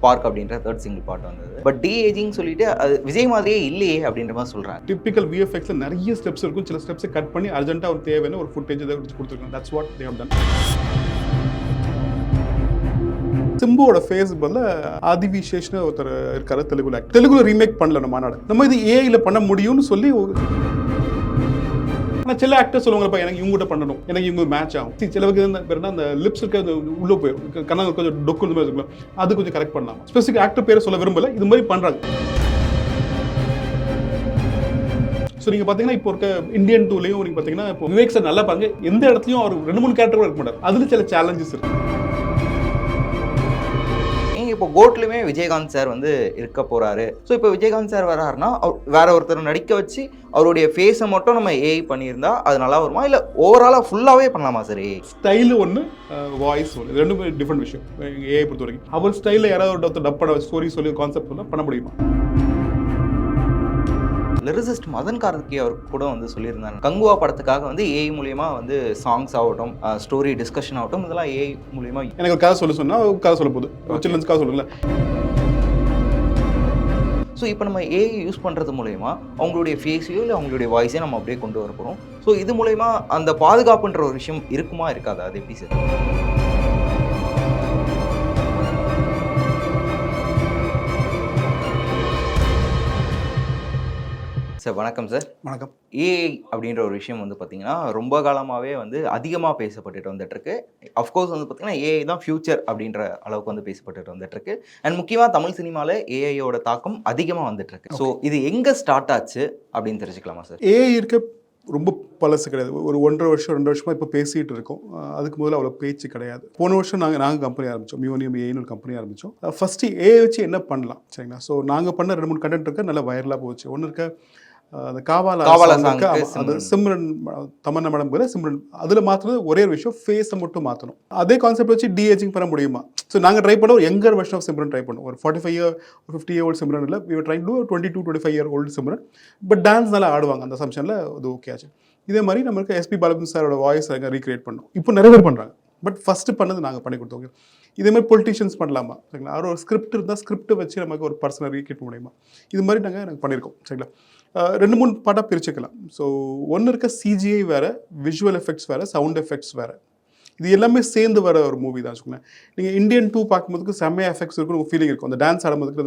Spark அப்படின்ற third single பாட்டு வந்தது. பட் டி ஏஜிங் சொல்லிட்டு அது விஜய் மாதிரியே இல்லையே அப்படின்ற மாதிரி சொல்றாங்க. டிபிக்கல் விஎஃப்எக்ஸ்ல நிறைய ஸ்டெப்ஸ் இருக்கும். சில ஸ்டெப்ஸை கட் பண்ணி அர்ஜென்ட்டா ஒரு தேவையான ஒரு ஃபுட்டேஜ் இதை கொடுத்துருக்காங்க. That's what they have done. சிம்புவோட ஃபேஸ் பதில் ஆதிவிசேஷ்னு ஒருத்தர் இருக்காரு தெலுங்குல. தெலுங்குல ரீமேக் பண்ணல நம்ம மாநாடு. நம்ம இது ஏஐல பண்ண முடியும்னு சொல்லி ஆனால் சில ஆக்டர் சொல்லுவாங்கப்பா எனக்கு இவங்க கூட பண்ணணும், எனக்கு இவங்க மேட்ச் ஆகும். சிலவுக்கு பேருனா அந்த லிப்ஸ் இருக்க உள்ள போயிடும், கண்ணா கொஞ்சம் டொக்கு மாதிரி இருக்கலாம், அது கொஞ்சம் கரெக்ட் பண்ணலாம். ஸ்பெசிஃபிக் ஆக்டர் பேரை சொல்ல விரும்பல, இது மாதிரி பண்றாங்க. ஸோ நீங்கள் பார்த்தீங்கன்னா இப்போ இருக்க இந்தியன் டூலையும் நீங்கள் பார்த்தீங்கன்னா இப்போ விவேக் சார் நல்லா பாருங்க, எந்த இடத்துலையும் அவர் 2-3 கேரக்டர் கூட இருக்க மாட்டார். அதில் சில சேலஞ்சஸ் இருக்கு. இப்போ கோட்லையுமே விஜயகாந்த் சார் வந்து இருக்க போறாரு. ஸோ இப்போ விஜயகாந்த் சார் வராருன்னா வேற ஒருத்தர் நடிக்க வச்சு அவருடைய ஃபேஸை மட்டும் நம்ம ஏஐ பண்ணியிருந்தா அது நல்லா வருமா, இல்லை ஓவராலாக ஃபுல்லாகவே பண்ணலாமா சார்? ஏஐ ஸ்டைல் ஒன்று, வாய்ஸ் ஒன்று, ரெண்டுமே டிஃப்ரெண்ட் விஷயம். ஏஐ பொறுத்த வரைக்கும் அவர் ஸ்டைலில் யாராவது ஒருத்தர் டப் பண்ண ஸ்டோரி சொல்லி கான்செப்ட் சொன்னால் பண்ண முடியுமா? லிரிசிஸ்ட் மதன் கார்த்திகே அவர் கூட வந்து சொல்லியிருந்தாங்க, கங்குவா படத்துக்காக வந்து ஏஐ மூலியமா வந்து சாங்ஸ் ஆகட்டும், ஸ்டோரி டிஸ்கஷன் ஆகட்டும், இதெல்லாம் ஏஐ மூலியமா. எனக்கு ஒரு கதை சொல்ல சொன்னால் கதை சொல்ல போகுது, சில்ட்ரன்ஸ்க்காக சொல்லல. ஸோ இப்போ நம்ம ஏஐ யூஸ் பண்ணுறது மூலயமா அவங்களுடைய ஃபேஸையோ இல்லை அவங்களுடைய வாய்ஸையோ நம்ம அப்படியே கொண்டு வர போகிறோம். ஸோ இது மூலயமா அந்த பாதுகாப்புன்ற ஒரு விஷயம் இருக்குமா இருக்காதா, அது எப்படி சார்? சார் வணக்கம் சார். வணக்கம். ஏஐ அப்படின்ற ஒரு விஷயம் வந்து பார்த்தீங்கன்னா ரொம்ப காலமாகவே வந்து அதிகமாக பேசப்பட்டுட்டு வந்துட்டுருக்கு. அஃப்கோர்ஸ் வந்து பார்த்தீங்கன்னா ஏஐ தான் ஃபியூச்சர் அப்படின்ற அளவுக்கு வந்து பேசப்பட்டுட்டு வந்துட்டுருக்கு. அண்ட் முக்கியமாக தமிழ் சினிமாவில் ஏஐயோட தாக்கம் அதிகமாக வந்துட்டுருக்கு. ஸோ இது எங்கே ஸ்டார்ட் ஆச்சு அப்படின்னு தெரிஞ்சுக்கலாமா சார்? ஏஐ இருக்க ரொம்ப பழசு கிடையாது. ஒரு 1.5 வருஷம் 2 வருஷமாக இப்போ பேசிகிட்டு இருக்கோம். அதுக்கு முதல்ல அவ்வளோ பேச்சு கிடையாது. போன வருஷம் நாங்கள் கம்பெனி ஆரம்பித்தோம், மியோனியம் ஏஐன்னு ஒரு கம்பெனி ஆரம்பித்தோம். ஃபஸ்ட்டு ஏஐ வச்சு என்ன பண்ணலாம் சரிங்களா? ஸோ நாங்கள் பண்ண 2-3 கண்டென்ட் இருக்க நல்லா வைரலாக போச்சு. ஒன்று இருக்க அந்த காவாலா அது சிம்ரன் தமன்னா மேடம் கூட சிம்ரன் அதில் மாற்றினது ஒரே ஒரு விஷயம், ஃபேஸை மட்டும் மாற்றணும். அதே கான்செப்ட் வச்சு டிஏஜிங் பண்ண முடியுமா? ஸோ நாங்கள் ட்ரை பண்ண ஒரு younger version of Simran try பண்ணோம். ஒரு 45 year 50 year old சிம்ரன் இல்லை, we were trying to do 22-25 year old Simran. But dance நல்லா ஆடுவாங்க, அந்த சம்ஷனில் அது ஓகே ஆச்சு. இதே மாதிரி நம்மளுக்கு எஸ்பி பாலகுமாரன் சாரோட வாய்ஸ் அங்கே ரீக்ரியேட் பண்ணோம். இப்போ நிறைய பேர் பண்ணுறாங்க. பட் ஃபஸ்ட்டு பண்ணது நாங்கள் பண்ணி கொடுத்தோம். இதே மாதிரி பொலிட்டிஷியன்ஸ் பண்ணலாமா சரிங்களா? அவர் ஒரு ஸ்கிரிப்ட் இருந்தால் ஸ்கிரிப்டை வச்சு நமக்கு ஒரு பர்சனை ரீக்ரியேட் பண்ண முடியுமா? இது மாதிரி நாங்கள் பண்ணியிருக்கோம் சரிங்களா? 2-3 பாட்டாக பிரிச்சுக்கலாம். ஸோ ஒன்று இருக்க சிஜிஐ வேறு, விஷுவல் எஃபெக்ட்ஸ் வேறு, சவுண்ட் எஃபெக்ட்ஸ் வேறு. இது எல்லாமே சேர்ந்து வர ஒரு மூவி தான் வச்சுக்கோங்களேன். நீங்கள் இந்தியன் 2 பார்க்கும்போதுக்கு செம்மையாக எஃபெக்ட்ஸ் இருக்கும், ஒரு ஃபீலிங் இருக்கும். அந்த டான்ஸ் ஆடும்போதுக்கு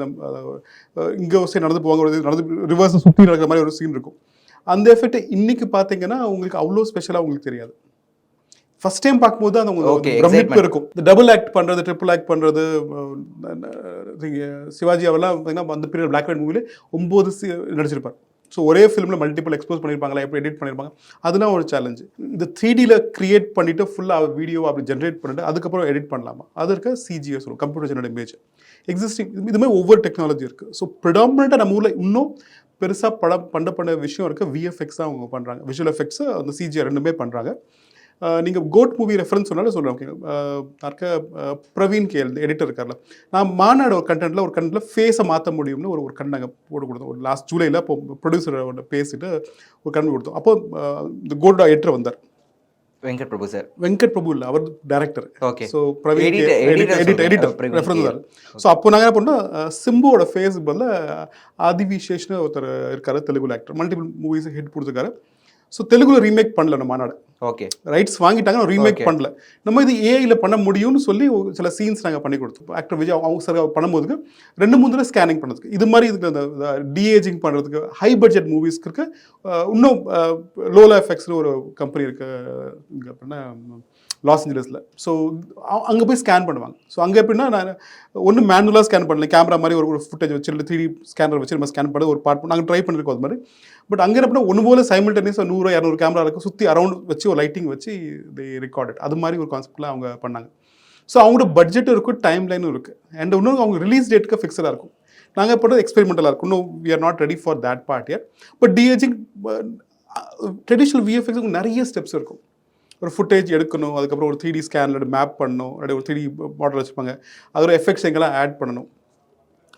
இங்கே ஒரு சைடு நடந்து போவாங்க, நடந்து ரிவர்ஸை சுற்றி நடக்கிற மாதிரி ஒரு சீன் இருக்கும். அந்த எஃபெக்ட் இன்னைக்கு பார்த்தீங்கன்னா உங்களுக்கு அவ்வளோ ஸ்பெஷலாக உங்களுக்கு தெரியாது. ஃபர்ஸ்ட் டைம் பார்க்கும்போது அது உங்களுக்கு பிரமிப்பு இருக்கும். இந்த டபுள் ஆக்ட் பண்ணுறது, ட்ரிபிள் ஆக்ட் பண்ணுறது, சிவாஜி அவெல்லாம் பார்த்தீங்கன்னா அந்த பீரியட் பிளாக் அண்ட் ஒயிட் மூவிலே 9 நடிச்சிருப்பார். ஸோ ஒரே ஃபிலிமில் மல்டிபிள் எக்ஸ்போஸ் பண்ணியிருப்பாங்களா, எப்படி எடிட் பண்ணியிருப்பாங்க, அதெல்லாம் ஒரு சேலஞ்சு. இந்த 3Dயில் க்ரியேட் பண்ணிவிட்டு ஃபுல்லாக வீடியோ அப்படி ஜென்ரேட் பண்ணிட்டு அதுக்கப்புறம் எடிட் பண்ணலாமா? அது இருக்க சிஜிஎஸ் சொல்லுவோம், கம்ப்யூட்டர் ஜெனரேட் இமேஜ் எக்ஸிஸ்டிங். இது மாதிரி ஒவ்வொரு டெக்னாலஜி இருக்குது. ஸோ ப்ரிடாமினெண்ட்டாக நம்ம ஊரில் இன்னும் பெருசாக பண்ண விஷயம் இருக்குது. விஎஃப்எக்ஸ் தான் அவங்க பண்ணுறாங்க, விஷுவல் எஃபெக்ட்ஸு அந்த சிஜிஐ ரெண்டுமே பண்ணுறாங்க. நீங்கள் கோட் மூவி ரெஃபரன்ஸ் சொன்னாலும் சொல்கிறேன். ஓகே, இருக்க பிரவீன் கேஎல் எடிட்டர் இருக்கார்ல, நான் மாநாடு ஒரு கண்டென்ட்டில் ஃபேஸை மாற்ற முடியும்னு ஒரு கண்ட் நாங்கள் போட்டு கொடுத்தோம். ஒரு லாஸ்ட் ஜூலையில் இப்போ ப்ரொடியூசரோட பேசிட்டு ஒரு கண்ட் கொடுத்தோம். அப்போ இந்த கோட் எடிட்டர் வந்தார், வெங்கட் பிரபு சார். வெங்கட் பிரபு இல்லை, அவர் director. Okay. So Praveen editor reference தான். ஸோ அப்போ நாங்கள் என்ன பண்ணோம், சிம்புவோட ஃபேஸ் பதில் ஆதிவிசேஷ்னு ஒருத்தர் இருக்காரு, தெலுங்குல ஆக்டர், மல்டிபிள் மூவிஸ் ஹிட் கொடுத்துருக்காரு. ஸோ தெலுங்குல ரீமேக் பண்ணல நம்ம மாநாடு. ஓகே, ரைட்ஸ் வாங்கிட்டாங்க, ரீமேக் பண்ணல. நம்ம இது ஏஐல பண்ண முடியும்னு சொல்லி சில சீன்ஸ் நாங்கள் பண்ணி கொடுத்தோம். ஆக்டர் விஜய் அவங்க சார் பண்ணும்போதுக்கு 2-3 தடவை ஸ்கேனிங் பண்ணுறதுக்கு, இது மாதிரி இதுக்கு அந்த டிஏஜிங் பண்ணுறதுக்கு ஹை பட்ஜெட் மூவிஸ்க்கு இருக்க இன்னும் லோலா எஃபெக்ட்ஸ்னு ஒரு கம்பெனி இருக்கு இங்கே அப்படின்னா லாஸ் ஏஞ்சலஸில். ஸோ அங்கே போய் ஸ்கேன் பண்ணுவாங்க. ஸோ அங்கே எப்படின்னா நான் ஒன்று மேனுவலாக ஸ்கேன் பண்ணல, கேமரா மாதிரி ஒரு ஃபுட்டேஜ் வச்சு 3D ஸ்கேனர் வச்சு நம்ம ஸ்கேன் பண்ணி ஒரு பார்ட் நாங்கள் ட்ரை பண்ணியிருக்கோம் அது மாதிரி. பட் அங்கே என்ன ஒன்று போல சைமல்டேனியஸாக 100-200 கேமரா இருக்கும், சுற்றி அரௌண்ட் வச்சு ஒரு லைட்டிங் வச்சு தி ரெக்கார்டட், அது மாதிரி ஒரு கான்செப்டில் அவங்க பண்ணாங்க. ஸோ அவங்களோட பட்ஜெட்டும் இருக்கும், டைம் லைனும் இருக்குது, அண்ட் இன்னும் அவங்க ரிலீஸ் டேட்டுக்கு ஃபிக்ஸடாக இருக்கும். நாங்கள் போட்டது எக்ஸ்பெரிமெண்டலாக இருக்கும். இன்னும் we are not ready for that part year. But deaging traditional விஎஃப்எக்ஸுக்கு நிறைய ஸ்டெப்ஸ் இருக்கும். ஒரு ஃபுட்டேஜ் எடுக்கணும், அதுக்கப்புறம் ஒரு 3D ஸ்கேனில் மேப் பண்ணணும், ஒரு 3D மாடல் வச்சுப்பாங்க, அதோட எஃபெக்ட்ஸ் எங்கெல்லாம் ஆட் பண்ணணும்.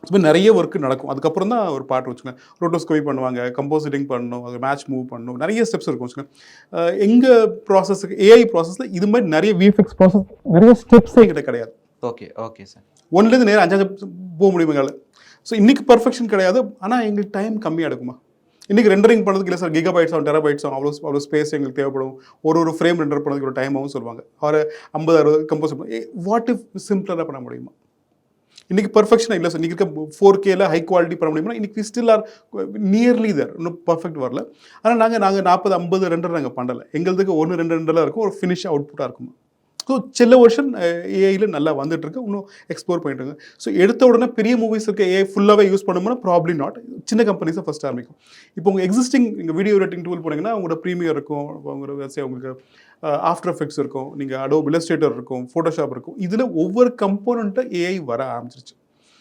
இது நிறைய ஒர்க்கு நடக்கும். அதுக்கப்புறம் தான் ஒரு பாட்டு வச்சுக்கோங்க, ரோட்டோஸ்கோபி பண்ணுவாங்க, கம்போசிட்டிங் பண்ணணும், அது மேட்ச் மூவ் பண்ணணும், நிறைய ஸ்டெப்ஸ் இருக்கும் வச்சுக்கோங்க. எங்கள் ப்ராசஸுக்கு ஏஐ ப்ராசஸில் இது மாதிரி நிறைய விஎஃப்எக்ஸ் ப்ராசஸ் நிறைய ஸ்டெப்ஸே கிட்ட கிடையாது. Okay okay sir. ஒன்றுலேருந்து நேரம் 5 போக முடியும் எங்களால். ஸோ இன்றைக்கி பர்ஃபெக்ஷன் கிடையாது, ஆனால் எங்களுக்கு டைம் கம்மியாக எடுக்குமா. இன்றைக்கி ரெண்டரிங் பண்ணுறதுக்கு இல்லை சார், கிகாபைட்ஸ் ஆகும், டெராபைட்ஸ் ஆகும், அவ்வளோ ஸ்பேஸ் எங்களுக்கு தேவைப்படும். ஒரு ஃப்ரேம் ரெண்டர் பண்ணுறதுக்கு ஒரு டைம் ஆகும் சொல்லுவாங்க. ஒரு 50-60 கம்போஸ் வாட் இஃப் சிம்பிளராக பண்ண முடியுமா? இன்றைக்கி பர்ஃபெக்ஷனாக இல்லை சார். இன்றைக்கி இருக்க 4Kல ஹை குவாலிட்டி பண்ண முடியுமா? இன்றைக்கி ஸ்டில் ஆர் நியர்லி தேர், இன்னும் பர்ஃபெக்ட் வரல. ஆனால் நாங்கள் 40-50 ரெண்டர் நாங்கள் பண்ணலை. எங்களுக்கு 1-2 ரெண்டரெலாம் இருக்கும், ஒரு ஃபினிஷ் அவுட்புட்டாக இருக்குமா. ஸோ சில வருஷன் ஏஐயில் நல்லா வந்துட்டுருக்கு, இன்னும் எக்ஸ்ப்ளோர் பண்ணிட்டுருங்க. ஸோ எடுத்த உடனே பெரிய மூவிஸ் இருக்க ஏஐ ஃபுல்லாகவே யூஸ் பண்ணோம்னா ப்ராப்ளி நாட். சின்ன கம்பெனிஸை ஃபஸ்ட் ஆரம்பிக்கும். இப்போ உங்கள் எக்ஸிஸ்டிங் இங்கே வீடியோ எடிட்டிங் டூல் போனீங்கன்னா உங்களோட ப்ரீமியர் இருக்கும், உங்களுக்கு ஆஃப்டர் எஃபெக்ட்ஸ் இருக்கும், நீங்கள் அடோப் இல்லஸ்ட்ரேட்டர் இருக்கும், ஃபோட்டோஷாப் இருக்கும். இதில் ஒவ்வொரு கம்போனண்ட்டை ஏஐ வர ஆரம்பிச்சிருச்சு.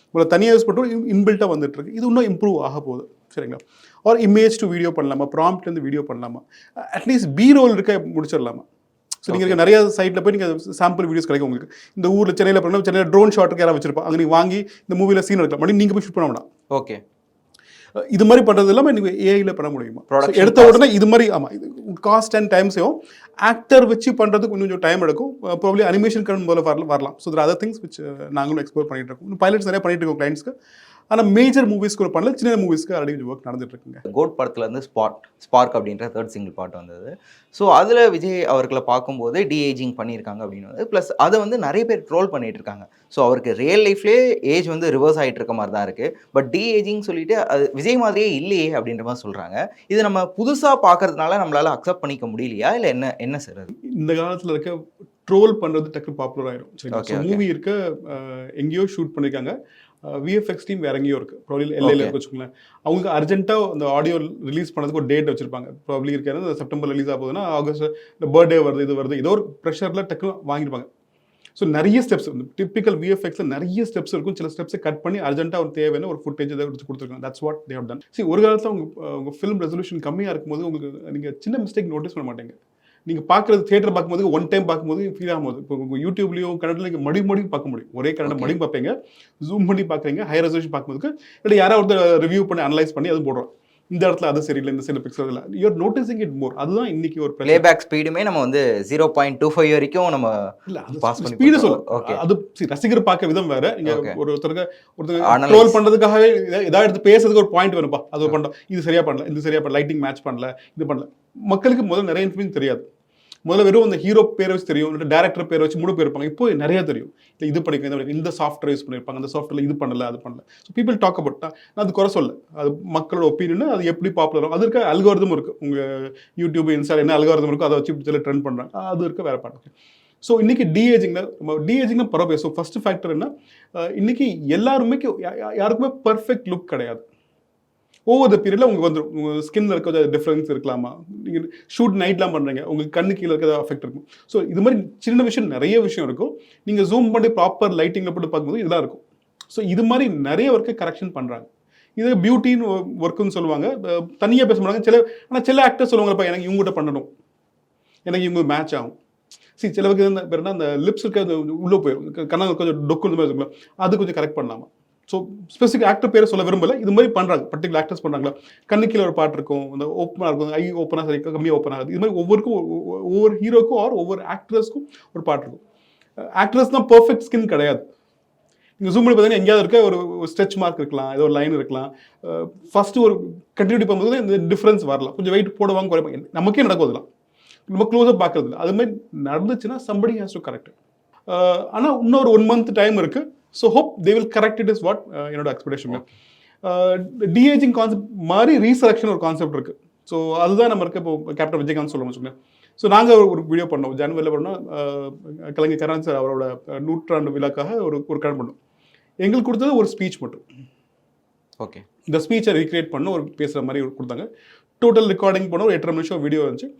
உங்களை தனியாக யூஸ் பண்ணுறோம், இன்பில்ட்டாக வந்துட்டுருக்கு. இது இன்னும் இம்ப்ரூவ் ஆக போகுது, சரிங்களா? ஒரு இமேஜ் டு வீடியோ பண்ணலாமா, ப்ராம்ப்ட்லேருந்து வீடியோ பண்ணலாமா, அட்லீஸ்ட் பி ரோல் இருக்க முடிச்சிடலாமா. ஸோ நீங்கள் இருக்க நிறைய சைட்டில் போய் நீங்கள் சாம்பிள் வீடியோஸ் கிடைக்கும் உங்களுக்கு. இந்த ஊரில் சென்னையில் பண்ணால் சென்னையில் ட்ரோன் ஷாட்டுக்கு யாராவது வச்சிருப்பா, அங்கே நீங்கள் வாங்கி இந்த மூவியில் சீன் எடுக்கலாம், மறுபடியும் நீங்கள் போய் ஷூட் பண்ண வேண்டாம். ஓகே, இது மாதிரி பண்ணுறது இல்லாமல் நீங்கள் ஏஐயில் பண்ண முடியுமா? எடுத்த உடனே இது மாதிரி, ஆமாம், இது காஸ்ட் அண்ட் டைம் சேவும். ஆக்டர் வச்சு பண்ணுறதுக்கு கொஞ்சம் டைம் எடுக்கும். ப்ராப்ளி அனிமேஷன் கடன் போல வரலாம். So there other things which நாங்களும் எக்ஸ்ப்ளோர் பண்ணிட்டு இருக்கோம். இன்னும் பைலட்ஸ் நிறைய பண்ணிட்டு இருக்கோம் கிளைண்ட்ஸ்க்கு. ஆனால் மேஜர் மூவிஸ்க்கு ஒரு பண்ணல, சின்ன மூவிஸ்க்கு ஆல்ரெடி கொஞ்சம் ஒர்க் நடந்துட்டு இருக்குங்க. கோட் படத்துலேருந்து ஸ்பார்க் அப்படின்ற 3rd சிங்கிள் பாட்டு வந்தது. ஸோ அதில் விஜய் அவர்களை பார்க்கும்போது டிஏஜிங் பண்ணியிருக்காங்க அப்படின்னு ப்ளஸ் அதை வந்து நிறைய பேர் ட்ரோல் பண்ணிட்டு இருக்காங்க. ஸோ அவருக்கு ரியல் லைஃப்லேயே ஏஜ் வந்து ரிவர்ஸ் ஆகிட்டு இருக்க மாதிரி தான் இருக்குது. பட் டிஏஜிங் சொல்லிட்டு அது விஜய் மாதிரியே இல்லையே அப்படின்ற மாதிரி சொல்கிறாங்க. இது நம்ம புதுசாக பார்க்கறதுனால நம்மளால் அக்செப்ட் பண்ணிக்க முடியலையா, இல்லை என்ன சார் அது? இந்த காலத்தில் இருக்க ட்ரோல் பண்ணுறது டக்கு பாப்புலர் ஆகிடும். சரி, மூவி இருக்க எங்கேயோ ஷூட் பண்ணியிருக்காங்க, விஎஃப்எக்ஸ் டீம் வேற எங்கேயோ இருக்குது, ப்ராப்ளி எல்ஏல இருக்கு வச்சுக்கோங்களேன். அவங்களுக்கு அர்ஜென்ட்டாக அந்த ஆடியோ ரிலீஸ் பண்ணதுக்கு ஒரு டேட் வச்சிருப்பாங்க. ப்ராப்ளி இருக்காது செப்டம்பர் ரிலீஸ் ஆக போகுதுன்னா ஆகஸ்ட் இந்த பர்த்டே வருது, இது வருது, ஏதோ ஒரு ப்ரெஷரில் டக்கு வாங்கிருப்பாங்க. ஸோ நிறைய ஸ்டெப்ஸ் வந்து டிப்பிக்கல் விஎஃப்எக்ஸில் நிறைய ஸ்டெப்ஸ் இருக்கும். சில ஸ்டெப்ஸை கட் பண்ணி அர்ஜென்ட்டாக ஒரு தேவையான ஒரு ஃபுட்டேஜ் இதை எடுத்து கொடுத்துருக்காங்க. That's what they have done. சரி, ஒரு காலத்தில் உங்கள் ஃபிலிம் ரெசல்யூஷன் கம்மியாக இருக்கும்போது உங்களுக்கு நீங்கள் சின்ன மிஸ்டேக் நோட்டீஸ் பண்ண மாட்டீங்க. நீங்கள் பார்க்குறது தியேட்டர் பார்க்கும்போது ஒன் டைம் பார்க்கும்போது ஃபீல் ஆகும்போது இப்போ உங்கள் யூடியூப்லேயும் கன்னடில் மறுபடியும் பார்க்க முடியும். ஒரே கன்னட மறுபடியும் பார்ப்பீங்க, ஜூம் பண்ணி பார்க்குறீங்க, ஹை ரெசல்யூஷன் பார்க்கும்போது இல்லை யாராவது ரிவ்யூ பண்ணி அனலைஸ் பண்ணி அது போடுறோம். இந்த இடத்துல அது சரியில்லை, இந்த சில பிக்சல் இல்லை, யூஆர் நோட்டிசிங் இட் மோர். அதுதான் இன்னைக்கு ஒரு ப்ளேபேக் ஸ்பீடுமே நம்ம வந்து 0.25 வரைக்கும் நம்ம பாஸ் பண்ணி ஸ்பீடு சொல்லுவோம். அது ரசிகர் பார்க்க விதம் வேற. நீங்கள் ஒருத்தருக்கு ட்ரோல் பண்ணுறதுக்காகவே ஏதாவது எடுத்து பேசுறதுக்கு ஒரு பாயிண்ட் வரும்பா, அது ஒரு பண்ணலாம், இது சரியா பண்ணல, இது சரியா பண்ணல, லைட்டிங் மேட்ச் பண்ணல, இது பண்ணல. மக்களுக்கு முதல்ல நிறைய இன்ஃபர்மேஷன் தெரியாது. முதல்ல வெறும் அந்த ஹீரோ பேரை வச்சு தெரியும், இல்லை டேரக்டர் பேரை வச்சு மூணு பேர் இருப்பாங்க. இப்போ நிறைய தெரியும். இல்லை இது படிக்க இந்த சாஃப்ட்வேர் யூஸ் பண்ணியிருப்பாங்க, அந்த சாஃப்ட்வேர்ல இது பண்ணல, அது பண்ணல. So people talk about. நான் அது குறை சொல்ல, அது மக்களோட ஒப்பீனியன், அது எப்படி பாப்புலர் ஆகும். அது இருக்க அல்காரிதம் இருக்குது. உங்கள் யூடியூப் இன்ஸ்டா என்ன அல்காரிதம் இருக்கோ அதை வச்சு சில ட்ரெண்ட் பண்ணுறாங்க, அது இருக்க வேற பாட்டு. ஸோ இன்னைக்கு டிஏஜிங்னா பரவாயில்ல. ஸோ ஃபர்ஸ்ட் ஃபேக்டர் என்ன, இன்னைக்கு எல்லாருமே யாருக்குமே பர்ஃபெக்ட் லுக் கிடையாது. ஓவர் த பீரியடில் உங்களுக்கு வந்துடும். உங்கள் ஸ்கின்ல இருக்க டிஃப்ரென்ஸ் இருக்கலாமா, நீங்கள் ஷூட் நைட்லாம் பண்ணுறீங்க, உங்களுக்கு கண்ணு கீழே இருக்கிற அஃபெக்ட் இருக்கும். ஸோ இது மாதிரி சின்ன விஷயம் நிறைய விஷயம் இருக்கும். நீங்கள் ஜூம் பண்ணி ப்ராப்பர் லைட்டிங்கில் போட்டு பார்க்கும்போது இதெல்லாம் இருக்கும். ஸோ இது மாதிரி நிறைய ஒர்க்கை கரெக்ஷன் பண்ணுறாங்க. இது பியூட்டின்னு ஒர்க்குன்னு சொல்லுவாங்க, தனியாக பேச மாட்டாங்க. ஆனால் சில ஆக்டர் சொல்லுவாங்கப்பா, எனக்கு இவங்ககிட்ட பண்ணணும், எனக்கு இவங்க மேட்ச் ஆகும். சிலவுக்கு பேருனா அந்த லிப்ஸ் இருக்க உள்ளே போயிடும், கண்ணா கொஞ்சம் டொக்கு இந்த மாதிரி இருக்கலாம், அது கொஞ்சம் கரெக்ட் பண்ணலாமா. ஸோ ஸ்பெசிஃபிக் ஆக்டர் பேரை சொல்ல விரும்பல, இது மாதிரி பண்ணுறாங்க. பர்டிகுலர் ஆக்டர்ஸ் பண்ணுறாங்களா, கண்ணுக்கீழே ஒரு பாட்டு இருக்கும், அந்த ஓப்பனாக இருக்கும், ஐ ஓப்பனாக சரி கம்மியாக ஓப்பன் ஆகுது. இது மாதிரி ஒவ்வொரு ஹீரோக்கும் ஆர் ஒவ்வொரு ஆக்ட்ரஸ்க்கும் ஒரு பாட்டு இருக்கும். ஆக்ட்ரஸ் தான் பர்ஃபெக்ட் ஸ்கின் கிடையாது. நீங்கள் ஜூம் பண்ணி பார்த்தீங்கன்னா எங்கேயாவது இருக்க ஒரு ஸ்ட்ரெச் மார்க் இருக்கலாம், ஏதோ ஒரு லைன் இருக்கலாம். ஃபஸ்ட்டு ஒரு கண்டினியூட்டி பண்ணும்போது இந்த டிஃப்ரென்ஸ் வரலாம், கொஞ்சம் வெயிட் போடுவாங்க குறைப்பாங்க. நமக்கே நடக்குதுலாம், நம்ம க்ளோஸாக பார்க்கறது இல்லை. அது மாதிரி நடந்துச்சுன்னா somebody has to correct it. ஆனால் இன்னொரு 1 month டைம் இருக்குது. So hope they will correct it is what என்னோட எக்ஸ்பெக்டேஷன். டிஏஜிங் கான்செப்ட் மாதிரி ரீசெலக்ஷன் ஒரு கான்செப்ட் இருக்குது. ஸோ அதுதான் நம்ம இருக்க இப்போ கேப்டன் விஜயகாந்த் சொல்ல வச்சுக்கோங்க. ஸோ நாங்கள் ஒரு வீடியோ பண்ணோம் ஜனவரியில் பண்ணோம், கலைஞர் கருணாநிதி சார் அவரோட 100ஆண்டு விழாக்காக ஒரு கடன் பண்ணோம். எங்களுக்கு கொடுத்தது ஒரு ஸ்பீச் மட்டும். ஓகே, இந்த ஸ்பீச்சை ரீக்ரியேட் பண்ண ஒரு பேசுகிற மாதிரி கொடுத்தாங்க. டோட்டல் ரெக்கார்டிங் பண்ண ஒரு 8.5 நிமிஷம் வீடியோ இருந்துச்சு.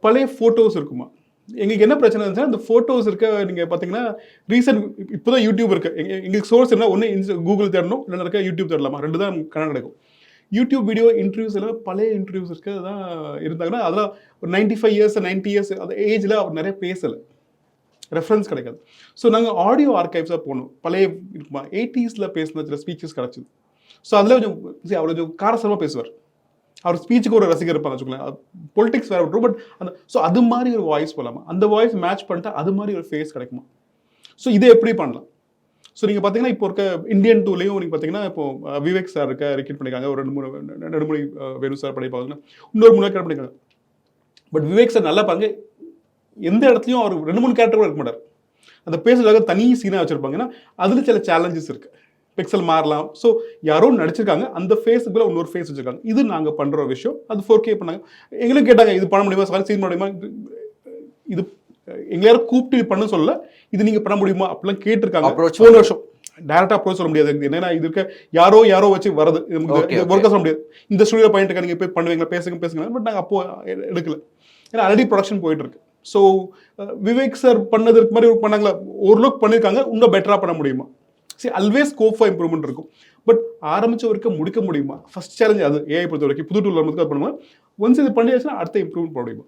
பழைய ஃபோட்டோஸ் இருக்குமா. எங்களுக்கு என்ன பிரச்சனை இருந்துச்சுன்னா, அந்த ஃபோட்டோஸ் இருக்க நீங்கள் பார்த்தீங்கன்னா ரீசெண்ட் இப்போ தான் யூடியூப் இருக்குது. எங்களுக்கு சோர்ஸ் என்ன, ஒன்று கூகுள் தேடணும், இல்லைன்னா இருக்க யூடியூப் தேடலாமா, 2 தான் கணக்கு கிடைக்கும். யூடியூப் வீடியோ இன்டர்வியூஸ் எல்லாம் பழைய இன்டர்வியூஸ் இருக்கிறது தான் இருந்தாங்கன்னா அதெல்லாம் ஒரு 95 years 90 years அந்த ஏஜில் அவர் நிறைய பேசலை, ரெஃபரன்ஸ் கிடைக்காது. ஸோ நாங்கள் ஆடியோ ஆர்கைவ்ஸாக போகணும். பழைய இருக்குமா 80s பேசின சில ஸ்பீச்சஸ் கிடச்சிது. ஸோ அதில் கொஞ்சம் அவர் கொஞ்சம் காரசாரமாக பேசுவார். அவர் ஸ்பீச்சுக்கு ஒரு ரசிகர் இருப்பாங்க வச்சுக்கலாம், பொலிட்டிக்ஸ் வேறு விட்டுரும். பட் அந்த ஸோ அது மாதிரி ஒரு வாய்ஸ் போகலாமா, அந்த வாய்ஸ் மேட்ச் பண்ணிட்டா அது மாதிரி ஒரு ஃபேஸ் கிடைக்குமா. ஸோ இதை எப்படி பண்ணலாம்? ஸோ நீங்கள் பார்த்தீங்கன்னா இப்போ இருக்க இந்தியன் டூலையும் நீங்கள் பார்த்தீங்கன்னா இப்போ விவேக் சார் ரெக்ரூட் பண்ணியிருக்காங்க, ஒரு 2 3 வேணு சார் பண்ணியிருப்பாங்க, இன்னொரு 3 கேரக்டர் பண்ணியிருக்காங்க. பட் விவேக் சார் நல்லா பாருங்க, எந்த இடத்துலையும் அவர் 2 3 கேரக்டர் கூட இருக்க மாட்டார். அந்த பேசுறதுக்காக தனி சீனாக வச்சுருப்பாங்க. ஏன்னா அதில் சில சேலஞ்சஸ் இருக்குது, பிக்சல் மாறலாம். ஸோ யாரோ நடிச்சிருக்காங்க, அந்த ஃபேஸுக்கு மேலே இன்னொரு ஃபேஸ் வச்சிருக்காங்க. இது நாங்கள் பண்ணுற ஒரு விஷயம். அது 4K பண்ணாங்க. எங்களுக்கு கேட்டாங்க இது பண்ண முடியுமா, சீன் பண்ண முடியுமா, இது எங்களை யாரும் கூப்பிட்டு பண்ண சொல்லல, இது நீங்கள் பண்ண முடியுமா அப்படிலாம் கேட்டிருக்காங்க. போன வருஷம் டேரக்டாக அப்ரோச் சொல்ல முடியாது. என்னன்னா இது இருக்க யாரோ வச்சு வரது ஒர்க்காக சொல்ல முடியாது. இந்த ஸ்டுடியோ பாயிண்ட் இருக்க நீங்கள் போய் பண்ணுவீங்களா, பேசுங்க. பட் நாங்கள் அப்போ எடுக்கல, ஏன்னா ஆல்ரெடி ப்ரொடக்ஷன் போயிட்டு இருக்கு. ஸோ விவேக் சார் பண்ணதுக்கு மாதிரி பண்ணாங்களா, ஓரளவுக்கு பண்ணியிருக்காங்க. இன்னும் பெட்டராக பண்ண முடியுமா? சரி, ஆல்வேஸ் ஸ்கோப் ஃபார் இம்ப்ரூவ்மெண்ட் இருக்கும். பட் ஆரம்பிச்ச வரைக்கும் முடிக்க முடியுமா? ஃபர்ஸ்ட் சேலஞ்ச் அது. ஏஐ பொறுத்த வரைக்கும் புது டூல் வரும்போது பண்ணுவோம். ஒன்ஸ் இது பண்ணியாச்சுன்னா அடுத்த இம்ப்ரூவ்மெண்ட் பண்ண முடியுமா?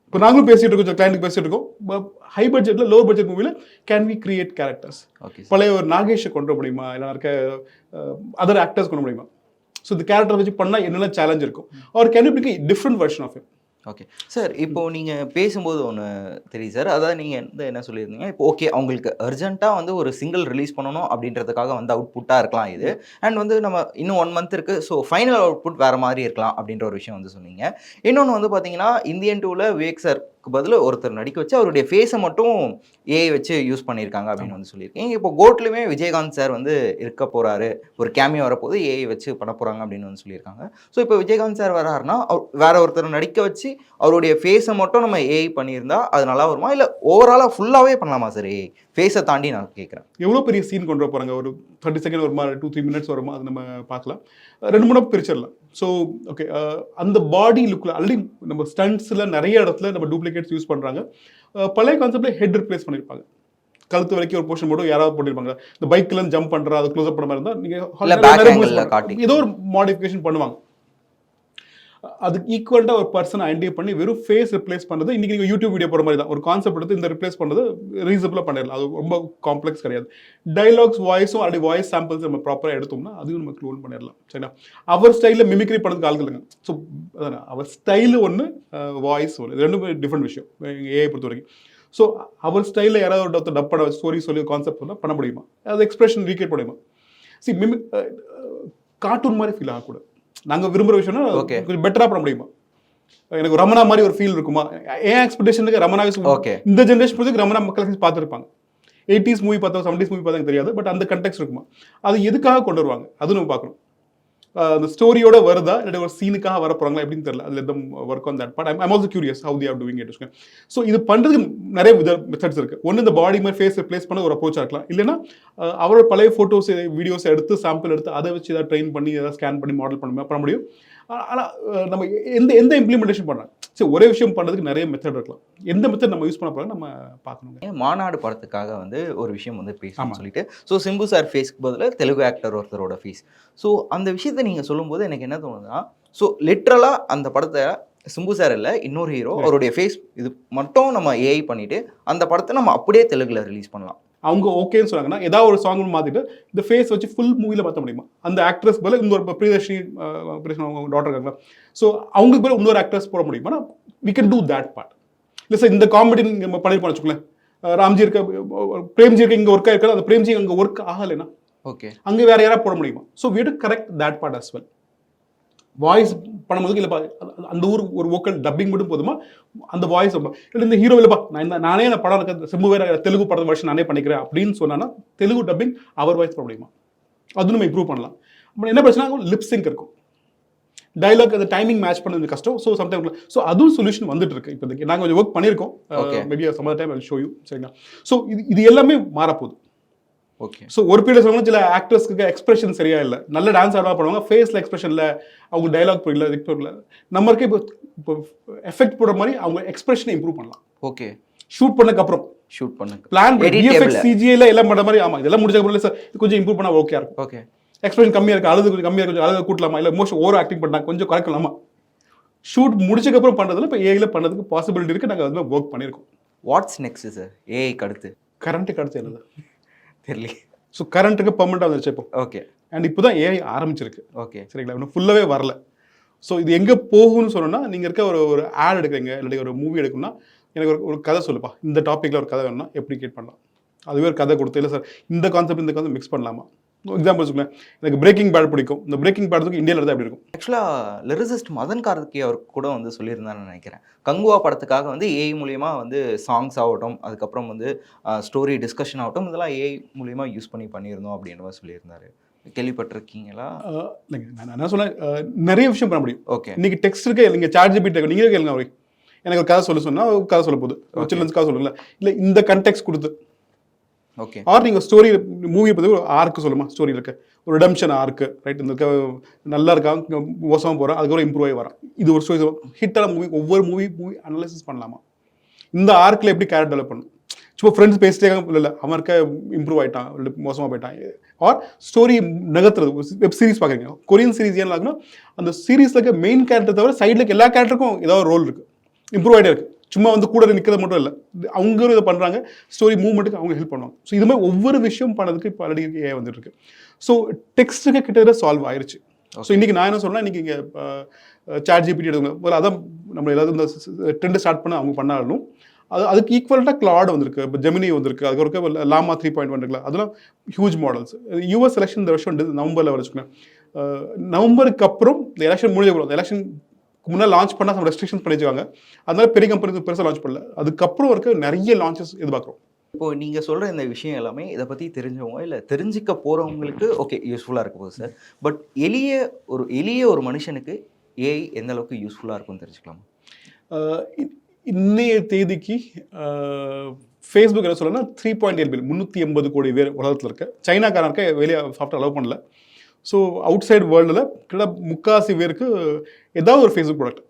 இப்போ நாங்களும் பேசிட்டு இருக்கோம், கிளைண்ட்டுக்கு பேசிட்டு இருக்கோம். ஹை பட்ஜெட்டில் லோ பட்ஜெட் மூவியில் கேன் வி கிரியேட் கேரக்டர்ஸ்? பழைய ஒரு நாகேஷை கொண்டு முடியுமா, இல்லை இருக்க அதர் ஆக்டர்ஸ் கொண்டு முடியுமா? ஸோ இந்த கேரக்டர் வச்சு பண்ணால் என்னென்ன சேலஞ்ச் இருக்கும், or can you pick different version of it? Okay sir, இப்போ நீங்கள் பேசும்போது ஒன்று தெரியுது சார். அதாவது நீங்கள் என்ன சொல்லியிருந்தீங்க, இப்போ ஓகே அவங்களுக்கு அர்ஜென்ட்டாக வந்து ஒரு சிங்கிள் ரிலீஸ் பண்ணணும் அப்படின்றதுக்காக வந்து அவுட்புட்டாக இருக்கலாம் இது. அண்ட் வந்து நம்ம இன்னும் 1 மந்த் இருக்குது, ஸோ ஃபைனல் அவுட்புட் வேறு மாதிரி இருக்கலாம் அப்படின்ற ஒரு விஷயம் வந்து சொன்னீங்க. இன்னொன்று வந்து பார்த்தீங்கன்னா இந்தியன் டூவில் விவேக் சார் பதில் ஒருத்தர் நடிக்க வச்சு அவருடைய ஃபேஸை மட்டும் ஏஐ வச்சு யூஸ் பண்ணியிருக்காங்க அப்படின்னு வந்து சொல்லியிருக்கீங்க. இப்போ கோட்லையுமே விஜயகாந்த் சார் வந்து இருக்க போகிறாரு, ஒரு கேமியோ வரப்போது ஏஐ வச்சு பண்ண போகிறாங்க அப்படின்னு வந்து சொல்லியிருக்காங்க. ஸோ இப்போ விஜயகாந்த் சார் வராருன்னா வேற ஒருத்தர் நடிக்க வச்சு அவருடைய ஃபேஸை மட்டும் நம்ம ஏஐ பண்ணியிருந்தா அது நல்லா வருமா, இல்லை ஓவராலாக ஃபுல்லாகவே பண்ணலாமா சார் ஏஐ ஃபேஸை தாண்டி? நான் கேட்குறேன், எவ்வளோ பெரிய சீன் கொண்டு போகிறாங்க, ஒரு 30 செகண்ட் வருமா, 2-3 மினிட்ஸ் வருமா, அது நம்ம பார்க்கலாம். 2-3 பிரிச்சிடலாம். ஸோ ஓகே, அந்த பாடி லுக்கில் ஆல்ரெடி நம்ம ஸ்டண்ட்ஸில் நிறைய இடத்துல நம்ம டூப்ளிகேட்ஸ் யூஸ் பண்ணுறாங்க. பழைய கான்செப்டில் ஹெட் ரிப்ளேஸ் பண்ணியிருப்பாங்க, கழுத்து வரைக்கும் ஒரு போர்ஷன் மட்டும் யாராவது போட்டிருப்பாங்க. இந்த பைக்கில் ஜம்ப் பண்ணுறா, அது க்ளோஸ் அப் பண்ண மாதிரி இருந்தால் நீங்கள் ஏதோ ஒரு மாடிஃபிகேஷன் பண்ணுவாங்க. அதுக்கு ஈக்குவலாக ஒரு பர்சனை ஐடென்டிஃபை பண்ணி வெறும் ஃபேஸ் ரிப்ளேஸ் பண்ணுறது இன்றைக்கி நீங்கள் யூடியூப் வீடியோ போகிற மாதிரி தான். ஒரு கான்செப்ட் எடுத்து இந்த ரிப்ளேஸ் பண்ணுறது ரீசனபிளாக பண்ணிடலாம், அது ரொம்ப காம்ப்ளெக்ஸ் கிடையாது. டைலாக்ஸ் வாய்ஸும் அப்படி வாய்ஸ் சாம்பிள்ஸ் நம்ம ப்ராப்பராக எடுத்தோம்னா அதையும் நம்ம க்ளோன் பண்ணிடலாம். சரிங்களா? அவர் ஸ்டைலில் மிமிக்ரி பண்ணுறதுக்கு ஆள்கள் இல்லைங்க. ஸோ அதான் அவர் ஸ்டைலு ஒன்று, வாய்ஸ் ஒன்று, இது ரெண்டும் டிஃப்ரெண்ட் விஷயம் ஏஐ பொறுத்த வரைக்கும். ஸோ அவர் ஸ்டைலில் யாராவது ஒருத்தர் டப் பண்ண ஸ்டோரி சொல்லி கான்செப்ட் சொன்னால் பண்ண முடியுமா, அது எக்ஸ்பிரஷன் ரீக்ரியேட் முடியுமா? கார்ட்டூன் மாதிரி ஃபீல் ஆகக்கூடாது. நாங்கள் விரும்புகிற விஷயம்னா கொஞ்சம் பெட்டராக பண்ண முடியுமா? எனக்கு ரமணா மாதிரி ஒரு ஃபீல் இருக்குமா? ஏன் எக்ஸ்பெக்டேஷனுக்கு ரமணா இந்த ஜென்ரேஷன் பொறுத்து ரமணா மக்கள் பார்த்துருப்பாங்க. 80s மூவி பார்த்தா 70s மூவி பார்த்தா தெரியாது, பட் அந்த கண்டெக்ட் இருக்குமா? அது எதுக்காக கொண்டு வருவாங்க அது நம்ம பார்க்கணும். அந்த ஸ்டோரியோட வருதா இல்லை ஒரு சீனுக்காக வர போகிறாங்களா எப்படின்னு தெரியல. அதில் எதுவும் work on that part. I'm also curious how they are doing it. So இது பண்ணுறதுக்கு நிறைய மெத்தட்ஸ் இருக்குது. ஒன்று இந்த பாடி மாதிரி ஃபேஸ் ரிப்ளேஸ் பண்ண ஒரு அப்ரோச்சாக இருக்கலாம். இல்லைன்னா அவரோட பழைய ஃபோட்டோஸ் வீடியோஸ் எடுத்து சாம்பிள் எடுத்து அதை வச்சு ஏதாவது ட்ரெயின் பண்ணி ஏதாவது ஸ்கேன் பண்ணி மாடல் பண்ண முடியும். ஆனால் நம்ம எந்த இம்ப்ளிமெண்டேஷன் பண்ணுறோம். சரி, ஒரே விஷயம் பண்ணுறதுக்கு நிறைய மெத்தட் இருக்கலாம். எந்த மெத்தட் நம்ம யூஸ் பண்ண போகிறோம் நம்ம பார்க்கணும். மாநாடு படத்துக்காக வந்து ஒரு விஷயம் வந்து பேசணும்னு சொல்லிட்டு, ஸோ சிம்பு சார் ஃபேஸ்க்கு பதில் தெலுங்கு ஆக்டர் ஒருத்தரோட ஃபேஸ். ஸோ அந்த விஷயத்தை நீங்கள் சொல்லும்போது எனக்கு என்ன தோணுதுன்னா, ஸோ லிட்ரலாக அந்த படத்தை சிம்பு சார் இல்லை இன்னொரு ஹீரோ அவருடைய ஃபேஸ் இது மட்டும் நம்ம ஏஐ பண்ணிவிட்டு அந்த படத்தை நம்ம அப்படியே தெலுங்குல ரிலீஸ் பண்ணலாம். அவங்க ஓகேன்னு சொன்னாங்கன்னா ஏதாவது ஒரு சாங் மாற்றிட்டு இந்த ஃபேஸ் வச்சு ஃபுல் மூவியில் மாற்ற முடியுமா? அந்த ஆக்ட்ரஸ் போல இன்னொரு பிரியதர்ஷினி அவங்க டாக்டர் இருக்காங்களா, ஸோ அவங்களுக்கு போல இன்னொரு ஆக்ட்ரஸ் போட முடியுமா? We can do that part. இல்லை சார், இந்த காமெடி நம்ம பண்ணிருப்போம் வச்சுக்கோங்களேன். ராம்ஜி இருக்க, பிரேம்ஜி இருக்க, இங்கே ஒர்க் ஆயிருக்காது, அந்த பிரேம்ஜி அங்கே ஒர்க் ஆகலைன்னா ஓகே அங்கே வேற யாராவது போட முடியுமா? So we do correct that part as well. Voice பண்ணும்போது இல்லைப்பா அந்த ஒரு வோக்கல் டப்பிங் மட்டும் போதுமா? அந்த வாய்ஸ் இல்லை இந்த ஹீரோ இல்லைப்பா நானே அந்த படம் இருக்க சிம்பு வேற தெலுங்கு படத்தை வருஷம் நானே பண்ணிக்கிறேன் அப்படின்னு சொன்னா தெலுங்கு டப்பிங் அவர் வாய்ஸ் போட முடியுமா? அது நம்ம இம்ப்ரூவ் பண்ணலாம். அப்புறம் என்ன பிரச்சனை, லிப்ஸிங்க் இருக்கும், டைலாக் அந்த டைமிங் மேட்ச் பண்ணது கஷ்டம். ஸோ சம்டைம் ஸோ அதுவும் சொல்யூஷன் வந்துட்டு இருக்கு. இப்போதைக்கு நாங்கள் கொஞ்சம் ஒர்க் பண்ணியிருக்கோம். Maybe some other time I will show you. சரிங்களா? ஸோ இது எல்லாமே மாறப்போகுது. ஓகே. ஸோ ஒரு பீரியட் சொல்லுவாங்க சில ஆக்டர்ஸ்க்கு எக்ஸ்பிரஷன் சரியா இல்லை, நல்ல டான்ஸ் ஆடுவா பண்ணுவாங்க, ஃபேஸில் எக்ஸ்பிரஷனில் அவங்க டைலாக் புரியல, இல்லை நம்மளுக்கே இப்போ எஃபெக்ட் போடுற மாதிரி அவங்க எக்ஸ்பிரஷனை இம்ப்ரூவ் பண்ணலாம். ஓகே. ஷூட் பண்ணக்கப்புறம் பிளான் விஎஃப்எக்ஸ் சிஜிஐல எல்லாம் பண்ணுற மாதிரி. ஆமாம், இதெல்லாம் முடிச்சக்கப்புறம் இல்லை சார் இது கொஞ்சம் இம்ப்ரூவ் பண்ணால் ஓகே இருக்கும். ஓகே. எக்ஸ்பிரஷன் கம்மியாக இருக்குது, அழுது கொஞ்சம் கம்மியாக கொஞ்சம் அழுது கூட்டலாமா, இல்லை மோஸ்ட் ஓவர் ஆக்டிங் பண்ணால் கொஞ்சம் குறைக்கலாமா? ஷூட் முடிச்சக்கப்புறம் பண்ணுறதுல இப்போ ஏஐல பண்ணுறதுக்கு பாசிபிலிட்டி இருக்குது. நாங்கள் அதில் ஒர்க் பண்ணியிருக்கோம். வாட்ஸ் நெக்ஸ்ட் சார் ஏஐக்கு அடுத்து? கரண்ட்டுக்கு அடுத்து என்னது தெரியல. ஸோ கரண்ட்டுக்கு பர்மனெண்ட்டாக வந்துருச்சு இப்போ. ஓகே. அண்ட் இப்போ தான் ஏஐ ஆரம்பிச்சிருக்கு. ஓகே. சரிங்களா? இன்னும் ஃபுல்லாகவே வரல. ஸோ இது எங்கே போகும்னு சொன்னோன்னா, நீங்கள் இருக்க ஒரு ஆட் எடுக்கிறீங்க, இல்லாட்டி ஒரு மூவி எடுக்கணும்னா எனக்கு ஒரு கதை சொல்லுப்பா, இந்த டாப்பிக்கில் ஒரு கதை வேணும்னா எப்படி கிரியேட் பண்ணலாம், அதுவே ஒரு கதை கொடுத்து இல்லை சார் இந்த கான்செப்ட் மிக்ஸ் பண்ணலாமா. எக்ஸாம்பிள் வச்சுக்கோங்களேன், எனக்கு பிரேக்கிங் பேட் பிடிக்கும். இந்த பிரேக்கிங் பேடுக்கு இந்தியாவில் இருந்தால் எப்படி இருக்கும்? ஆக்சுவலாக லிரிசிஸ்ட் மதன் கார்கே அவர் கூட வந்து சொல்லியிருந்தான்னு நினைக்கிறேன். கங்குவா படத்துக்காக வந்து ஏஐ மூலியமா வந்து சாங்ஸ் ஆகட்டும், அதுக்கப்புறம் வந்து ஸ்டோரி டிஸ்கஷன் ஆகட்டும், இதெல்லாம் ஏஐ மூலியமா யூஸ் பண்ணியிருந்தோம் அப்படின்ற மாதிரி சொல்லியிருந்தாரு. கேள்விப்பட்டிருக்கீங்களா? இல்லைங்க, நான் என்ன சொன்னேன், நிறைய விஷயம் பண்ண முடியும். ஓகே. இன்னைக்கு டெக்ஸ்ட் இருக்கு, நீங்கள் சாட் ஜிபிடி நீங்களே கேளுங்க அவருக்கு, எனக்கு ஒரு கதை சொன்னால் கதை சொல்ல போகுது, சில்ட்ரன்ஸ் கதை சொல்லுங்களா, இல்லை இந்த கண்டெக்ஸ்ட் கொடுத்து. ஓகே. ஆர் நீங்கள் ஸ்டோரி மூவியை பற்றி ஒரு ஆர்க்கு சொல்லுமா, ஸ்டோரி இருக்கு, ஒரு ரிடம்ஷன் ஆர்க்கு, ரைட், இந்த நல்லா இருக்கா மோசமாக போகிறான், அதுக்கப்புறம் இம்ப்ரூவ் ஆகி வரான், இது ஒரு ஸ்டோரி. ஹிட்டான மூவி, ஒவ்வொரு மூவி அனலைசிஸ் பண்ணலாமா, இந்த ஆர்க்கில் எப்படி கேரக்டர் டெவலப் பண்ணணும். சும்மா ஃப்ரெண்ட்ஸ் பேசிட்டே இல்லை அவன் இருக்க இம்ப்ரூவ் ஆகிட்டான், மோசமாக போயிட்டான். ஆர் ஸ்டோரி நகர்த்துறது. வெப் சீரிஸ் பார்க்குறீங்க, கொரியன் சீரிஸ் ஏன் ஆகுனா அந்த சீரிஸில் இருக்க மெயின் கேரக்டர் தவிர சைடில் எல்லா கேரக்டருக்கும் ஏதாவது ரோல் இருக்குது, இம்ப்ரூவ் ஆகிட்டே இருக்குது. சும்மா வந்து கூட நிற்கிறது மட்டும் இல்லை, அவங்க இதை பண்ணுறாங்க, ஸ்டோரி மூவ்மெண்ட்டுக்கு அவங்க ஹெல்ப் பண்ணுவாங்க. ஸோ இது மாதிரி ஒவ்வொரு விஷயம் பண்ணதுக்கு இப்போ ஆல்ரெடி ஏஐ வந்துட்டு இருக்கு. ஸோ டெக்ஸ்ட்டுக்கு கிட்டத்தட்ட சால்வ் ஆயிடுச்சு. ஸோ இன்றைக்கி நான் என்ன சொல்கிறேன், இன்றைக்கி இங்கே சாட் ஜிபிடி எடுத்துங்க, முதல்ல அதான் நம்ம ஏதாவது இந்த ட்ரெண்டு ஸ்டார்ட் பண்ண அவங்க பண்ணாலும் அதுக்கு ஈக்குவலாக கிளாட் வந்திருக்கு, இப்போ ஜெமினி வந்திருக்கு, அதுக்கு ஒரு லாமா 3.1 இருக்குல்ல, அதெல்லாம் ஹியூஜ் மாடல்ஸ். யூஎஸ் எலெக்ஷன் இந்த வருஷம் நவம்பரில் வச்சுக்கோங்க. நவம்பருக்கு அப்புறம் இந்த எலெக்ஷன் முடிஞ்ச போது, எலெக்ஷன் முன்னாடி லான்ச் பண்ணால் நம்ம ரெஸ்ட்ரிக்ஷன்ஸ் பண்ணி வச்சுக்காங்க, அதனால பெரிய கம்பெனி பெருசாக லான்ச் பண்ணல. அதுக்கப்புறம் இருக்க நிறைய லான்ச்சஸ் எதிர்பார்க்குறோம். இப்போ நீங்கள் சொல்கிற இந்த விஷயம் எல்லாமே இதை பற்றி தெரிஞ்சவங்க இல்லை தெரிஞ்சிக்க போகிறவங்களுக்கு ஓகே யூஸ்ஃபுல்லாக இருக்க போகுது சார். பட் எளிய ஒரு மனுஷனுக்கு ஏஐ எந்த அளவுக்கு யூஸ்ஃபுல்லாக இருக்கும்னு தெரிஞ்சுக்கலாமா? இன்னைய தேதிக்கு ஃபேஸ்புக் என்ன சொல்லணும்னா 3.8 பில்லியன் 380 கோடி பேர் உலகத்தில் இருக்க, சைனாக்காரன் இருக்க வெளியே சாஃப்ட்வேர் அலோவ் பண்ணல. ஸோ அவுட் சைட் வேர்ல்டில் கிட்ட 3/4 பேருக்கு ஏதாவது ஒரு ஃபேஸ்புக் ப்ராடக்ட்,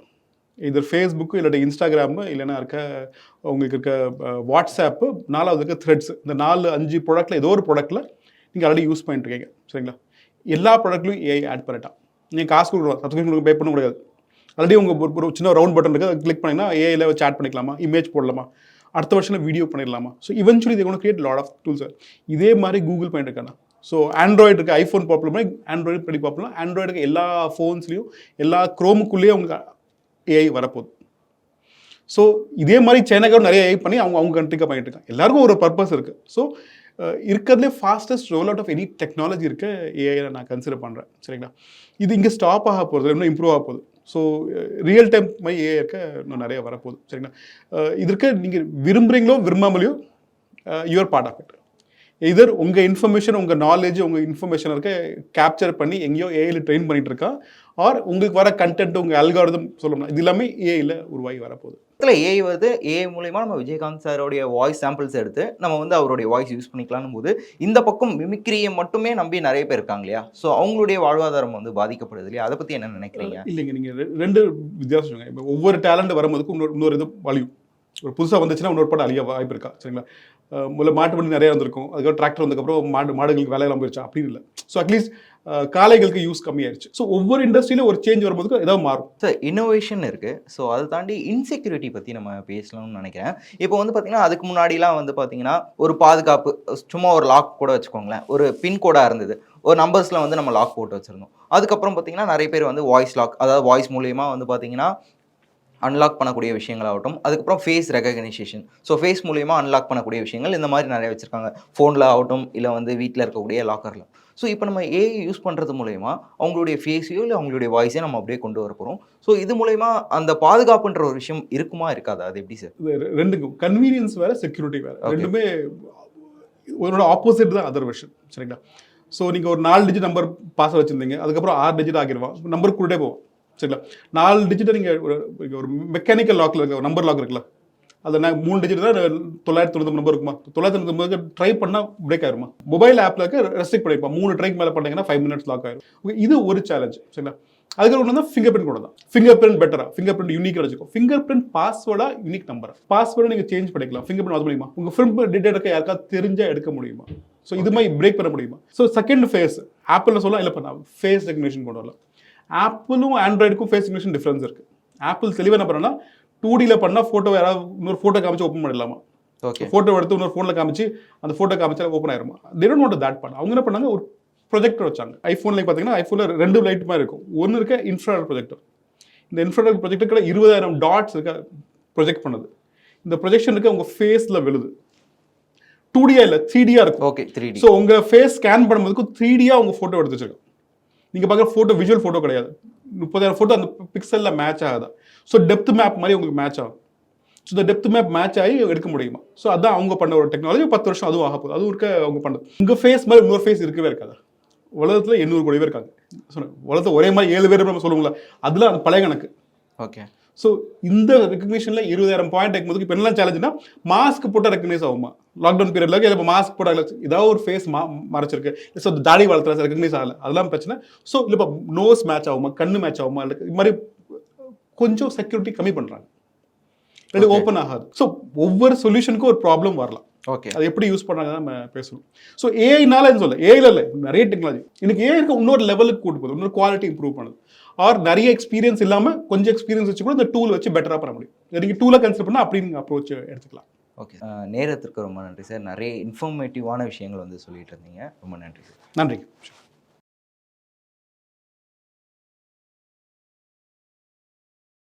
இது ஃபேஸ்புக்கு இல்லாட்டி இன்ஸ்டாகிராமு, இல்லைன்னா இருக்க உங்களுக்கு இருக்க வாட்ஸ்அப்பு, 4வது இருக்க த்ரெட்ஸ், இந்த 4-5 ப்ராடக்ட்டில் ஏதோ ஒரு ப்ராடக்ட்டில் நீங்கள் ஆல்ரெடி யூஸ் பண்ணிட்டு இருக்கீங்க. சரிங்களா? எல்லா ப்ராடக்ட்லையும் ஏஐ ஆட் பண்ணிட்டான். நீங்கள் காசு கொடுக்குறோம், சப்ஸ்கிரிப்ஷன் பே பண்ண முடியாது. ஆல்ரெடி உங்கள் ஒரு சின்ன ரவுண்ட் பட்டன் இருக்குது, அதை கிளிக் பண்ணிங்கன்னா ஏஐயில் வச்சு ஆட் பண்ணிக்கலாமா, இமேஜ் போடலாமா, அடுத்த வருஷம் வீடியோ பண்ணிடலாமா. ஸோ இவென்ச்சுவலி இது create lot of tools sir. இதே மாதிரி கூகுள் பண்ணிட்டு இருக்காங்க. ஸோ ஆண்ட்ராய்டு இருக்குது, ஐஃபோன் பாப்புலர் மாதிரி ஆண்ட்ராய்டு படி பாப்புலர், ஆண்ட்ராய்டுக்கு எல்லா ஃபோன்ஸ்லையும் எல்லா க்ரோமுக்குள்ளேயே அவங்க ஏஐ வரப்போகுது. ஸோ இதே மாதிரி சைனாக்காரும் நிறைய ஏஐ பண்ணி அவங்க கண்ட்ரிக்காக பண்ணிட்டு இருக்காங்க. எல்லாருக்கும் ஒரு பர்பஸ் இருக்குது. ஸோ இருக்கிறதுலே fastest roll out of any technology இருக்க ஏஐ நான் கன்சிடர் பண்ணுறேன். சரிங்களா? இது இங்கே ஸ்டாப் ஆக போகிறது, இன்னும் இம்ப்ரூவ் ஆக போகுது. ஸோ ரியல் டைம் மாதிரி ஏஐ இருக்க இன்னும் நிறைய வரப்போகுது. சரிங்களா? இதற்கு நீங்கள் விரும்புகிறீங்களோ விரும்பாமலையோ யுவர் பார்ட் ஆஃப் இட். இதர் உங்கள் இன்ஃபர்மேஷன், உங்கள் நாலேஜ், உங்கள் இன்ஃபர்மேஷன் இருக்க கேப்சர் பண்ணி எங்கேயோ ஏஐயில் ட்ரெயின் பண்ணிட்டு இருக்கா, ஆர் உங்களுக்கு வர கண்டென்ட் உங்கள் அல்காரிதம் சொல்லணும், இது எல்லாமே ஏஐயில் உருவாகி வரப்போகுது. ஏஐ வருது, ஏஐ மூலிமா நம்ம விஜயகாந்த் சாரோடைய வாய்ஸ் சாம்பிள்ஸ் எடுத்து நம்ம வந்து அவருடைய வாய்ஸ் யூஸ் பண்ணிக்கலாம்னு போது இந்த பக்கம் மிமிக்ரியை மட்டுமே நம்பி நிறைய பேர் இருக்காங்க இல்லையா? ஸோ அவங்களுடைய வாழ்வாதாரம் வந்து பாதிக்கப்படுது இல்லையா? அதை பற்றி என்ன நினைக்கிறீங்க? இல்லைங்க, நீங்கள் ரெண்டு வித்தியாசம் சொல்லுங்க. இப்போ ஒவ்வொரு டேலண்ட் வரும்போதுக்கு இன்னொரு இது வலியும், ஒரு புதுசாக வந்துச்சுன்னா இன்னொரு படம் அழிய வாய்ப்பு இருக்கா? சரிங்களா? முதல்ல மாட்டு வண்டி நிறையா வந்திருக்கும், அதுக்கப்புறம் டிராக்டர் வந்ததுக்கப்புறம் மாடுகளுக்கு வேலையெல்லாம் போயிடுச்சா? அப்படின்னு இல்லை. ஸோ அட்லீஸ்ட் காளைகளுக்கு யூஸ் கம்மியாயிருச்சு. ஸோ ஒவ்வொரு இண்டஸ்ட்ரியிலும் ஒரு சேஞ்ச் வரும்போதுக்கு ஏதாவது மாறும் சார். இன்னோவேஷன் இருக்குது. ஸோ அதை தாண்டி இன்செக்யூரிட்டி பற்றி நம்ம பேசலாம்னு நினைக்கிறேன். இப்போ வந்து பார்த்தீங்கன்னா அதுக்கு முன்னாடிலாம் வந்து பார்த்தீங்கன்னா ஒரு பாதுகாப்பு, சும்மா ஒரு லாக் கூட வச்சுக்கோங்களேன், ஒரு பின்கோடாக இருந்தது, ஒரு நம்பர்ஸில் வந்து நம்ம லாக் போட்டு வச்சுருந்தோம். அதுக்கப்புறம் பார்த்தீங்கன்னா நிறைய பேர் வந்து வாய்ஸ் லாக், அதாவது வாய்ஸ் மூலியமாக வந்து பார்த்தீங்கன்னா அன்லாக் பண்ணக்கூடிய விஷயங்களாகட்டும், அதுக்கப்புறம் ஃபேஸ் ரெகக்னைசேஷன், ஸோ ஃபேஸ் மூலியமாக அன்லாக் பண்ணக்கூடிய விஷயங்கள் இந்த மாதிரி நிறைய வச்சுருக்காங்க, ஃபோனில் ஆகட்டும் இல்லை வந்து வீட்டில் இருக்கக்கூடிய லாக்கரில். ஸோ இப்போ நம்ம ஏஐ யூஸ் பண்ணுறது மூலயமா அவங்களுடைய ஃபேஸையோ இல்லை அவங்களுடைய வாய்ஸையோ நம்ம அப்படியே கொண்டு வர போகிறோம். ஸோ இது மூலயமா அந்த பாதுகாப்புன்ற ஒரு விஷயம் இருக்குமா இருக்காதா? அது எப்படி சார்? ரெண்டுக்கும் கன்வீனியன்ஸ் வேறு, செக்யூரிட்டி வேறு, ரெண்டுமே ஒரு ஆப்போசிட் தான் அதர் வெர்ஷன். சரிங்களா? ஸோ நீங்கள் ஒரு 4 டிஜிட் நம்பர் பாஸ்வேர்ட் வச்சுருந்தீங்க, அதுக்கப்புறம் 6 டிஜிட் ஆகிடுவான், நம்பர் கூடே போவோம். சரிங்களா? 4 டிஜிட்டை நீங்கள் ஒரு மெக்கானிக்கல் லாக்கில் இருக்க ஒரு நம்பர் லாக் இருக்குல்ல, அதில் 3 டிஜிட் தான் 999 நம்பர் இருக்குமா, 999 ட்ரை பண்ணால் பிரேக் ஆயிருமா? மொபைல் ஆப்பில் இருக்க ரெஸ்ட்ரிக்ட் பண்ணியிருப்பான், 3 ட்ரைக்கு மேலே பண்ணிங்கன்னா 5 மினிட்ஸ் லாக் ஆயிரும். ஓகே, இது ஒரு சேலஞ்ச். சரிங்களா? அதுக்கு ஒன்று தான் ஃபிங்கர் பிரிண்ட் கூட தான். ஃபிங்கர் பிரிண்ட் பெட்டரா, ஃபிங்கர் பிரிண்ட் யூனிக்காக வச்சுக்கோ. ஃபிங்கர் பிரிண்ட் பாஸ்வேர்டா யூனிக் நம்பர், பாஸ்வேர்டை நீங்கள் சேஞ்ச் பண்ணிக்கலாம். ஃபிங்கர் பிரிண்ட் அது முடியுமா? உங்கள் ஃபிங்கர் டீட்டெயில் இருக்க யாருக்காவது தெரிஞ்சால் எடுக்க முடியுமா? ஸோ இது மாதிரி பிரேக் பண்ண முடியுமா? ஸோ செகண்ட் ஃபேஸ் ஆப்பிளில் சொல்லலாம், இல்லை பண்ணலாம் ஃபேஸ் ரெகக்னிஷன் கொண்டு வரலாம். ஆப்பிளும் ஆண்ட்ராய்டுக்கும் ஃபேஸ் ரெகக்னிஷன் டிஃப்ரென்ஸ் இருக்குது. ஆப்பிள் தெளிவாக என்ன பண்ணனா 2Dயில் பண்ணால் ஃபோட்டோ யாராவது இன்னொரு ஃபோட்டோ காமிச்சு ஓப்பன் பண்ணிடலாமா? ஓகே, ஃபோட்டோ எடுத்து இன்னொரு ஃபோனில் காமிச்சு அந்த ஃபோட்டோ காமிச்சா ஓப்பன் ஆயிருமா? they don't want that பண்ண. அவங்க என்ன பண்ணாங்க, ஒரு ப்ரொஜெக்டர் வச்சாங்க. ஐஃபோனில் பார்த்தீங்கன்னா ஐஃபோனில் 2 லைட் மாதிரி இருக்கும். ஒன்று இருக்க இன்ஃப்ராரெட் ப்ரொஜெக்டர். இந்த இன்ஃப்ராரெட் ப்ரொஜெக்டர் 20,000 டாட்ஸ் இருக்க ப்ரொஜெக்ட் பண்ணுது. இந்த ப்ரொஜெக்ஷன் இருக்க உங்கள் ஃபேஸில் விழுது. 2D இல்லை 3D இருக்கும். Okay 3D. ஸோ உங்கள் ஃபேஸ் ஸ்கேன் பண்ணும்போதுக்கு 3D உங்கள் ஃபோட்டோ எடுத்து வச்சிருக்கோம். நீங்கள் பார்க்குற ஃபோட்டோ விஷுவல் ஃபோட்டோ கிடையாது. 30,000 ஃபோட்டோ அந்த பிக்சலில் மேட்ச் ஆகுதா. ஸோ டெப்த் மேப் மாதிரி உங்களுக்கு மேட்ச் ஆகும். ஸோ இந்த டெப்த் மேப் மேட்ச் ஆகி எடுக்க முடியுமா. ஸோ அதான் அவங்க பண்ண ஒரு டெக்னாலஜி. 10 வருஷம் அதுவும் ஆக போகுது. அதுவும் இருக்க அவங்க பண்ணது. உங்கள் ஃபேஸ் மாதிரி இன்னொரு ஃபேஸ் இருக்கவே இருக்காது. உலகத்தில் 800 கோடி பேர் இருக்காங்க. உலகத்தில் ஒரே மாதிரி 7 பேர் நம்ம சொல்லுவோம்ல, அதில் அந்த பழைய கணக்கு. ஓகே. ஸோ இந்த ரெகக்னிஷனில் 20,000 பாயிண்ட் இருக்கும்போது இப்போ என்ன சேலஞ்சுனா, மாஸ்க் போட்டால் ரெகக்னைஸ் ஆகுமா. லாக்டவுன் பீரியட்ல இப்போ மாஸ்க் போட்டால் ஏதாவது ஒரு ஃபேஸ் மறைச்சிருக்கு. ஸோ தாடி வளர்த்துறா ரெகக்னைஸ் ஆகலை, அதெல்லாம் பிரச்சனை. ஸோ இல்லை இப்போ நோஸ் மேட்ச் ஆகுமா, கண்ணு மேட்ச் ஆகுமா, இல்லை இது மாதிரி கொஞ்சம் செக்யூரிட்டி கம்மி பண்ணுறாங்க. இது ஓப்பன் ஆகாது. ஸோ ஒவ்வொரு சொல்யூஷனுக்கும் ஒரு ப்ராப்ளம் வரலாம். ஓகே. அது எப்படி யூஸ் பண்ணுறாங்க நம்ம பேசணும். ஸோ ஏஐனால சொல்ல ஏஐல இல்லை, நிறைய டெக்னாலஜி இன்னைக்கு ஏஐ இருக்க இன்னொரு லெவலுக்கு கூட்டு போகுது, இன்னொரு குவாலிட்டி இம்ப்ரூவ் பண்ணுது. ஆர் நிறைய எக்ஸ்பீரியன்ஸ் இல்லாமல் கொஞ்சம் எக்ஸ்பீரியன்ஸ் வச்சு கூட இந்த டூல் வச்சு பெட்டராக பண்ண முடியும். நீங்கள் டூலை கன்சிடர் பண்ணால் அப்படி நீங்கள் அப்ரோச் எடுத்துக்கலாம். ஓகே. நேரத்திற்கு ரொம்ப நன்றி சார். நிறைய இன்ஃபர்மேட்டிவான விஷயங்கள் வந்து சொல்லிட்டு இருந்தீங்க. ரொம்ப நன்றி சார். நன்றி.